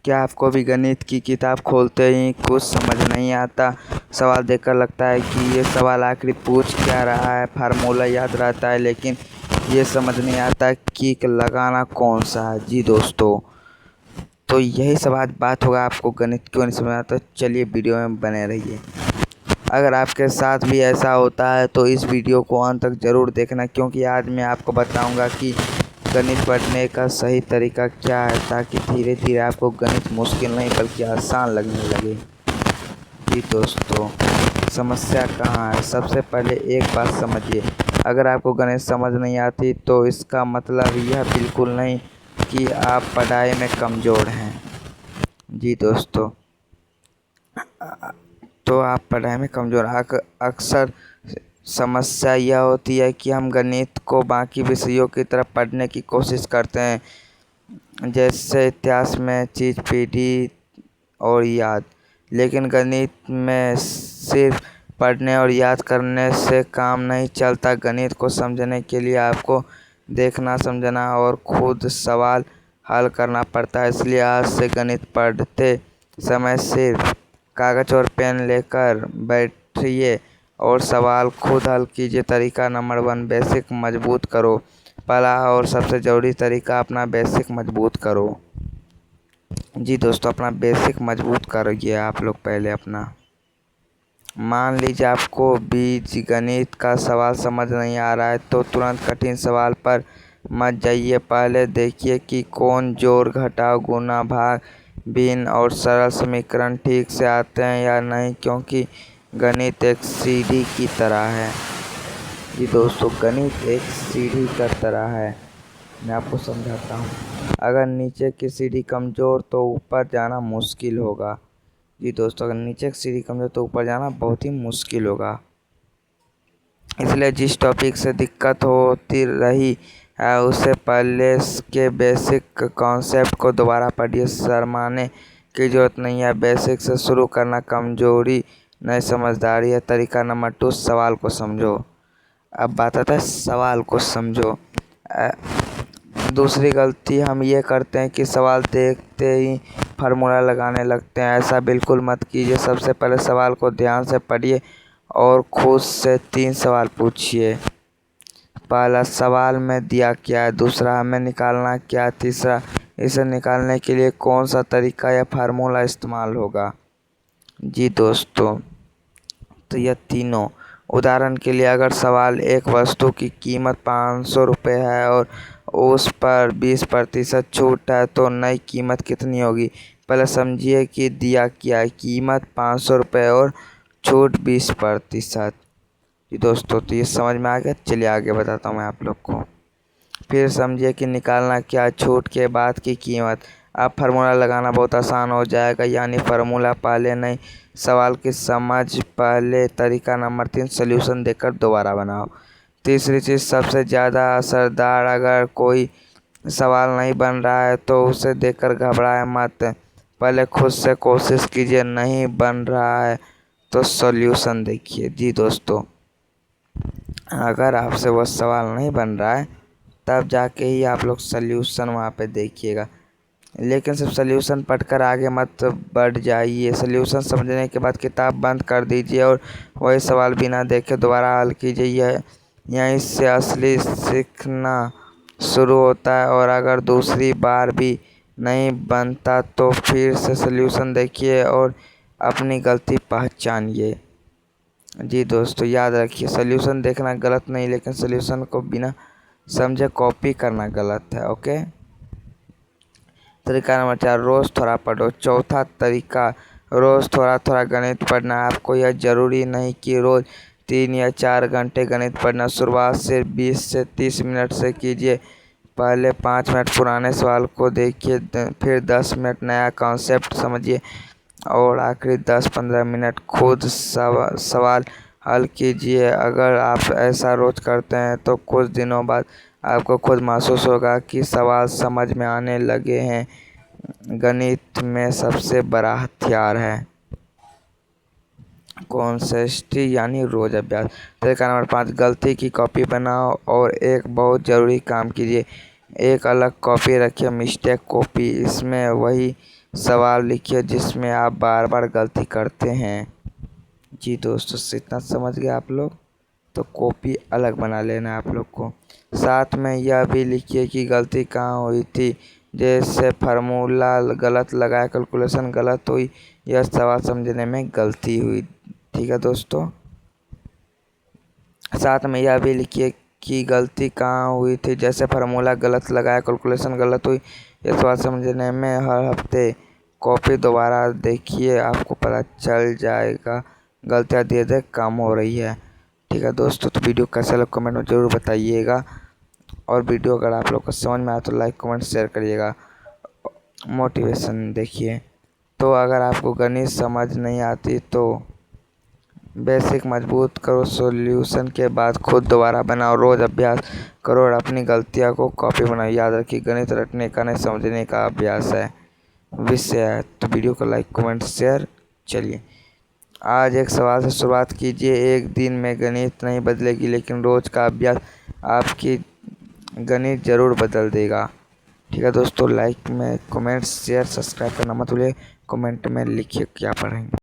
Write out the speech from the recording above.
क्या आपको भी गणित की किताब खोलते ही कुछ समझ नहीं आता? सवाल देखकर लगता है कि ये सवाल आखिर पूछ क्या रहा है। फार्मूला याद रहता है लेकिन ये समझ नहीं आता कि लगाना कौन सा है। जी दोस्तों, तो यही सब आज बात होगा। आपको गणित क्यों नहीं समझ आता, तो चलिए वीडियो में बने रहिए। अगर आपके साथ भी ऐसा होता है तो इस वीडियो को अंत तक ज़रूर देखना, क्योंकि आज मैं आपको बताऊंगा कि गणित पढ़ने का सही तरीका क्या है, ताकि धीरे धीरे आपको गणित मुश्किल नहीं बल्कि आसान लगने लगे। जी दोस्तों, समस्या कहाँ है? सबसे पहले एक बात समझिए, अगर आपको गणित समझ नहीं आती तो इसका मतलब यह बिल्कुल नहीं कि आप पढ़ाई में कमज़ोर हैं। जी दोस्तों, तो आप पढ़ाई में कमज़ोर अक्सर समस्या यह होती है कि हम गणित को बाकी विषयों की तरह पढ़ने की कोशिश करते हैं, जैसे इतिहास में चीज़ पीढ़ी और याद। लेकिन गणित में सिर्फ पढ़ने और याद करने से काम नहीं चलता। गणित को समझने के लिए आपको देखना, समझना और खुद सवाल हल करना पड़ता है। इसलिए आज से गणित पढ़ते समय सिर्फ कागज़ और पेन लेकर बैठिए और सवाल खुद हल कीजिए। तरीका नंबर 1, बेसिक मजबूत करो। पहला और सबसे ज़रूरी तरीका, अपना बेसिक मजबूत करो। जी दोस्तों, अपना बेसिक मजबूत करिए आप लोग पहले अपना। मान लीजिए आपको बीजगणित का सवाल समझ नहीं आ रहा है तो तुरंत कठिन सवाल पर मत जाइए। पहले देखिए कि कौन जोड़, घटाव, गुणा, भाग, भिन्न और सरल समीकरण ठीक से आते हैं या नहीं, क्योंकि गणित एक सीढ़ी की तरह है। जी दोस्तों, गणित एक सीढ़ी की तरह है। मैं आपको समझाता हूँ। अगर नीचे की सीढ़ी कमज़ोर तो ऊपर जाना मुश्किल होगा। जी दोस्तों, अगर नीचे की सीढ़ी कमज़ोर तो ऊपर जाना बहुत ही मुश्किल होगा। इसलिए जिस टॉपिक से दिक्कत होती रही है उससे पहले के बेसिक कॉन्सेप्ट को दोबारा पढ़िए। शर्माने की ज़रूरत नहीं है, बेसिक से शुरू करना कमज़ोरी नहीं समझदारी है। तरीका नंबर 2, सवाल को समझो। अब बात आता है सवाल को समझो। दूसरी गलती हम ये करते हैं कि सवाल देखते ही फार्मूला लगाने लगते हैं। ऐसा बिल्कुल मत कीजिए। सबसे पहले सवाल को ध्यान से पढ़िए और खुद से 3 सवाल पूछिए। पहला, सवाल में दिया क्या है? दूसरा, हमें निकालना क्या है? तीसरा, इसे निकालने के लिए कौन सा तरीका या फार्मूला इस्तेमाल होगा? जी दोस्तों, तो यह तीनों। उदाहरण के लिए, अगर सवाल एक वस्तु की कीमत 500 रुपये है और उस पर 20% छूट है तो नई कीमत कितनी होगी? पहले समझिए कि दिया क्या है। कीमत 500 रुपये और छूट 20%। जी दोस्तों, तो ये समझ में आ गया। चलिए आगे बताता हूँ मैं आप लोग को। फिर समझिए कि निकालना क्या, छूट के बाद की कीमत। अब फार्मूला लगाना बहुत आसान हो जाएगा, यानी फार्मूला पहले नहीं, सवाल की समझ पहले। तरीका नंबर 3, सॉल्यूशन देखकर दोबारा बनाओ। तीसरी चीज़ सबसे ज़्यादा असरदार, अगर कोई सवाल नहीं बन रहा है तो उसे देखकर घबराए मत, पहले खुद से कोशिश कीजिए। नहीं बन रहा है तो सॉल्यूशन देखिए। जी दोस्तों, अगर आपसे वो सवाल नहीं बन रहा है तब जाके ही आप लोग सल्यूशन वहाँ पे देखिएगा, लेकिन सिर्फ सल्यूशन पढ़कर आगे मत बढ़ जाइए। सल्यूशन समझने के बाद किताब बंद कर दीजिए और वही सवाल बिना देखे दोबारा हल कीजिए। यहीं से असली सीखना शुरू होता है। और अगर दूसरी बार भी नहीं बनता तो फिर से सल्यूशन देखिए और अपनी गलती पहचानिए। जी दोस्तों, याद रखिए, सल्यूशन देखना गलत नहीं, लेकिन सल्यूशन को बिना समझे कॉपी करना गलत है। ओके। तरीका नंबर 4, रोज़ थोड़ा पढ़ो। चौथा तरीका, रोज़ थोड़ा थोड़ा गणित पढ़ना। आपको यह ज़रूरी नहीं कि रोज़ 3 या 4 घंटे गणित पढ़ना। शुरुआत सिर्फ 20 से 30 मिनट से कीजिए। पहले 5 मिनट पुराने सवाल को देखिए, फिर 10 मिनट नया कॉन्सेप्ट समझिए और आखिरी 10-15 मिनट खुद सवाल हल कीजिए। अगर आप ऐसा रोज़ करते हैं तो कुछ दिनों बाद आपको खुद महसूस होगा कि सवाल समझ में आने लगे हैं। गणित में सबसे बड़ा हथियार है कॉन्सिस्टेंसी, यानी रोज़ अभ्यास। तरीका नंबर 5, गलती की कॉपी बनाओ और एक बहुत ज़रूरी काम कीजिए, एक अलग कॉपी रखिए, मिस्टेक कॉपी। इसमें वही सवाल लिखिए जिसमें आप बार बार गलती करते हैं। जी दोस्तों, इतना समझ गए आप लोग? तो कॉपी अलग बना लेना है आप लोग को। साथ में यह भी लिखिए कि गलती कहाँ हुई थी, जैसे फार्मूला गलत लगाया, कैलकुलेशन गलत हुई, यह सवाल समझने में गलती हुई। ठीक है दोस्तों, साथ में यह भी लिखिए कि गलती कहाँ हुई थी, जैसे फार्मूला गलत लगाया, कैलकुलेशन गलत हुई, यह सवाल समझने में हर हफ्ते कॉपी दोबारा देखिए, आपको पता चल जाएगा गलतियाँ धीरे धीरे कम हो रही है। ठीक है दोस्तों, तो वीडियो कैसा लगा कमेंट में ज़रूर बताइएगा, और वीडियो अगर आप लोग को समझ में आया तो लाइक कमेंट शेयर करिएगा। मोटिवेशन देखिए, तो अगर आपको गणित समझ नहीं आती तो बेसिक मजबूत करो, सॉल्यूशन के बाद खुद दोबारा बनाओ, रोज़ अभ्यास करो और अपनी गलतियाँ को कॉपी बनाओ। याद रखिए, गणित रटने का नहीं, समझने का अभ्यास है, विषय है। तो वीडियो को लाइक कमेंट शेयर। चलिए, आज एक सवाल से शुरुआत कीजिए। एक दिन में गणित नहीं बदलेगी, लेकिन रोज़ का अभ्यास आपकी गणित ज़रूर बदल देगा। ठीक है दोस्तों, लाइक में कमेंट शेयर सब्सक्राइब करना मत भूलिए। कमेंट में लिखिए क्या पढ़ेंगे।